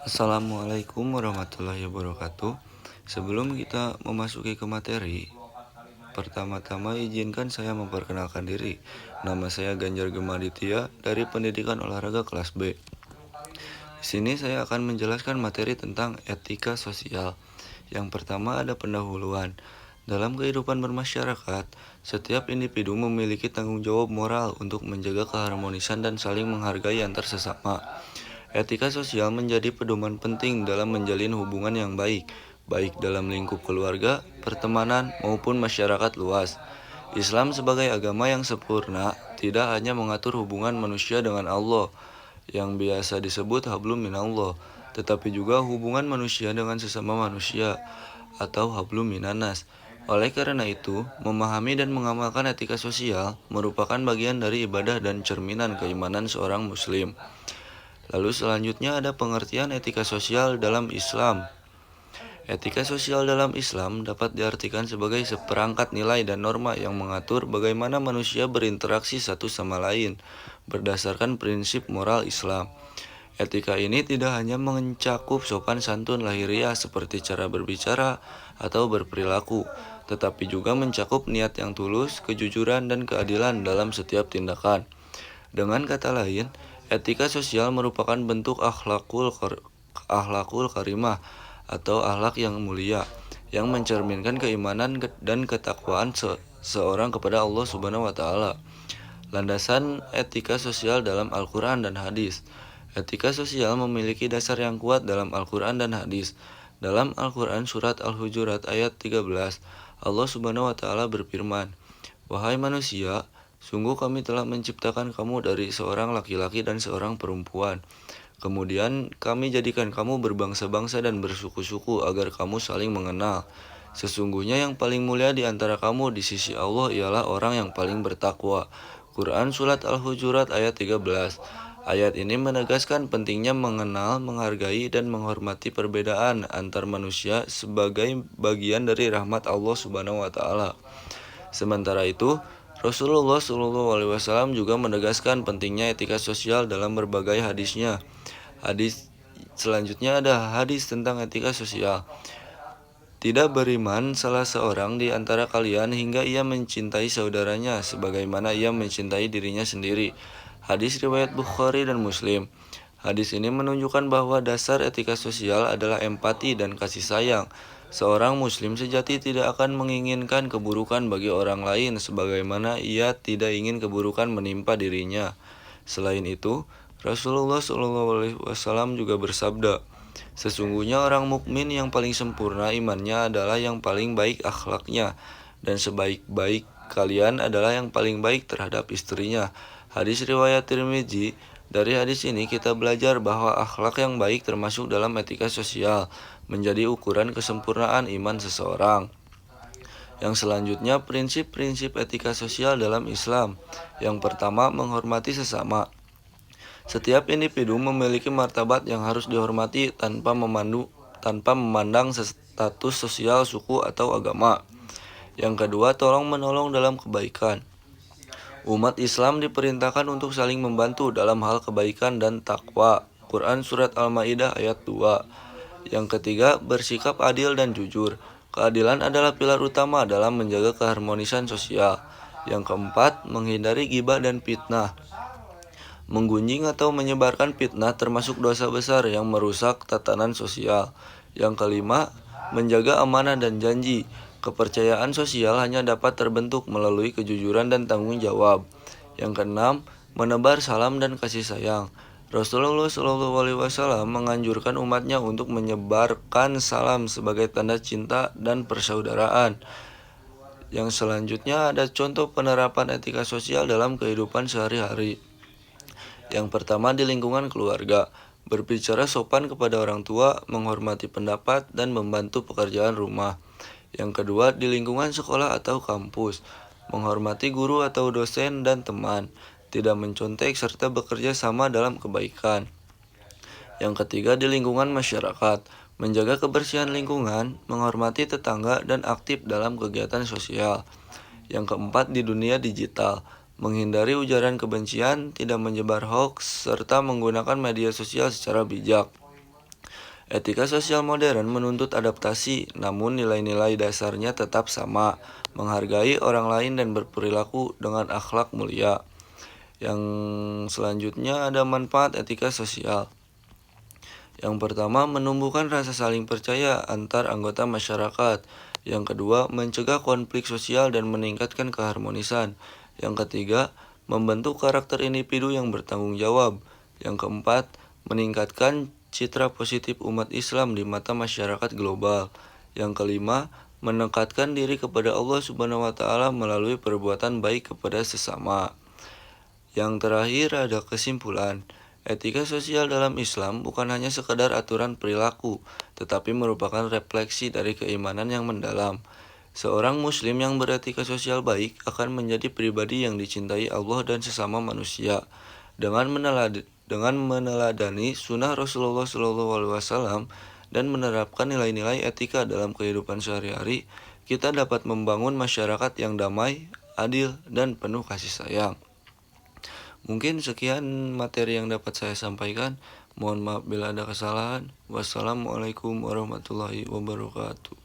Assalamualaikum warahmatullahi wabarakatuh. Sebelum kita memasuki ke materi, pertama-tama izinkan saya memperkenalkan diri. Nama saya Ganjar Gemaditya dari Pendidikan Olahraga kelas B. Di sini saya akan menjelaskan materi tentang etika sosial. Yang pertama ada pendahuluan. Dalam kehidupan bermasyarakat, setiap individu memiliki tanggung jawab moral untuk menjaga keharmonisan dan saling menghargai antar sesama. Etika sosial menjadi pedoman penting dalam menjalin hubungan yang baik, baik dalam lingkup keluarga, pertemanan, maupun masyarakat luas. Islam sebagai agama yang sempurna tidak hanya mengatur hubungan manusia dengan Allah, yang biasa disebut hablum minallah, tetapi juga hubungan manusia dengan sesama manusia, atau hablum minanas. Oleh karena itu, memahami dan mengamalkan etika sosial merupakan bagian dari ibadah dan cerminan keimanan seorang muslim. Lalu selanjutnya ada pengertian etika sosial dalam Islam. Etika sosial dalam Islam dapat diartikan sebagai seperangkat nilai dan norma yang mengatur bagaimana manusia berinteraksi satu sama lain berdasarkan prinsip moral Islam. Etika ini tidak hanya mencakup sopan santun lahiriah seperti cara berbicara atau berperilaku, tetapi juga mencakup niat yang tulus, kejujuran, dan keadilan dalam setiap tindakan. Dengan kata lain, etika sosial merupakan bentuk akhlakul karimah atau akhlak yang mulia yang mencerminkan keimanan dan ketakwaan seorang kepada Allah Subhanahu wa taala. Landasan etika sosial dalam Al-Qur'an dan hadis. Etika sosial memiliki dasar yang kuat dalam Al-Qur'an dan hadis. Dalam Al-Qur'an surat Al-Hujurat ayat 13, Allah Subhanahu wa taala berfirman, "Wahai manusia, sungguh kami telah menciptakan kamu dari seorang laki-laki dan seorang perempuan. Kemudian kami jadikan kamu berbangsa-bangsa dan bersuku-suku agar kamu saling mengenal. Sesungguhnya yang paling mulia di antara kamu di sisi Allah ialah orang yang paling bertakwa." Quran Surat Al-Hujurat ayat 13. Ayat ini menegaskan pentingnya mengenal, menghargai, dan menghormati perbedaan antar manusia sebagai bagian dari rahmat Allah Subhanahu wa taala. Sementara itu, Rasulullah SAW juga menegaskan pentingnya etika sosial dalam berbagai hadisnya. Hadis selanjutnya ada hadis tentang etika sosial. Tidak beriman salah seorang di antara kalian hingga ia mencintai saudaranya sebagaimana ia mencintai dirinya sendiri. Hadis riwayat Bukhari dan Muslim. Hadis ini menunjukkan bahwa dasar etika sosial adalah empati dan kasih sayang. Seorang muslim sejati tidak akan menginginkan keburukan bagi orang lain sebagaimana ia tidak ingin keburukan menimpa dirinya. Selain itu, Rasulullah SAW juga bersabda, "Sesungguhnya orang mukmin yang paling sempurna imannya adalah yang paling baik akhlaknya, dan sebaik-baik kalian adalah yang paling baik terhadap istrinya." Hadis riwayat Tirmidzi. Dari hadis ini kita belajar bahwa akhlak yang baik termasuk dalam etika sosial, menjadi ukuran kesempurnaan iman seseorang. Yang selanjutnya prinsip-prinsip etika sosial dalam Islam. Yang pertama, menghormati sesama. Setiap individu memiliki martabat yang harus dihormati tanpa memandang status sosial, suku, atau agama. Yang kedua, tolong menolong dalam kebaikan. Umat Islam diperintahkan untuk saling membantu dalam hal kebaikan dan takwa. Quran Surat Al-Ma'idah ayat 2. Yang ketiga, bersikap adil dan jujur. Keadilan adalah pilar utama dalam menjaga keharmonisan sosial. Yang keempat, menghindari ghibah dan fitnah. Menggunjing atau menyebarkan fitnah termasuk dosa besar yang merusak tatanan sosial. Yang kelima, menjaga amanah dan janji. Kepercayaan sosial hanya dapat terbentuk melalui kejujuran dan tanggung jawab. Yang keenam, menebar salam dan kasih sayang. Rasulullah SAW menganjurkan umatnya untuk menyebarkan salam sebagai tanda cinta dan persaudaraan. Yang selanjutnya ada contoh penerapan etika sosial dalam kehidupan sehari-hari. Yang pertama di lingkungan keluarga, berbicara sopan kepada orang tua, menghormati pendapat, dan membantu pekerjaan rumah. Yang kedua di lingkungan sekolah atau kampus, menghormati guru atau dosen dan teman, tidak mencontek serta bekerja sama dalam kebaikan. Yang ketiga di lingkungan masyarakat, menjaga kebersihan lingkungan, menghormati tetangga, dan aktif dalam kegiatan sosial. Yang keempat di dunia digital, menghindari ujaran kebencian, tidak menyebar hoaks, serta menggunakan media sosial secara bijak. Etika sosial modern menuntut adaptasi, namun nilai-nilai dasarnya tetap sama, menghargai orang lain dan berperilaku dengan akhlak mulia. Yang selanjutnya ada manfaat etika sosial. Yang pertama, menumbuhkan rasa saling percaya antar anggota masyarakat. Yang kedua, mencegah konflik sosial dan meningkatkan keharmonisan. Yang ketiga, membentuk karakter individu yang bertanggung jawab. Yang keempat, meningkatkan citra positif umat Islam di mata masyarakat global. Yang kelima, mendekatkan diri kepada Allah Subhanahu wa taala melalui perbuatan baik kepada sesama. Yang terakhir ada kesimpulan. Etika sosial dalam Islam bukan hanya sekadar aturan perilaku, tetapi merupakan refleksi dari keimanan yang mendalam. Seorang muslim yang beretika sosial baik akan menjadi pribadi yang dicintai Allah dan sesama manusia. Dengan meneladani sunnah Rasulullah SAW dan menerapkan nilai-nilai etika dalam kehidupan sehari-hari, kita dapat membangun masyarakat yang damai, adil, dan penuh kasih sayang. Mungkin sekian materi yang dapat saya sampaikan. Mohon maaf bila ada kesalahan. Wassalamualaikum warahmatullahi wabarakatuh.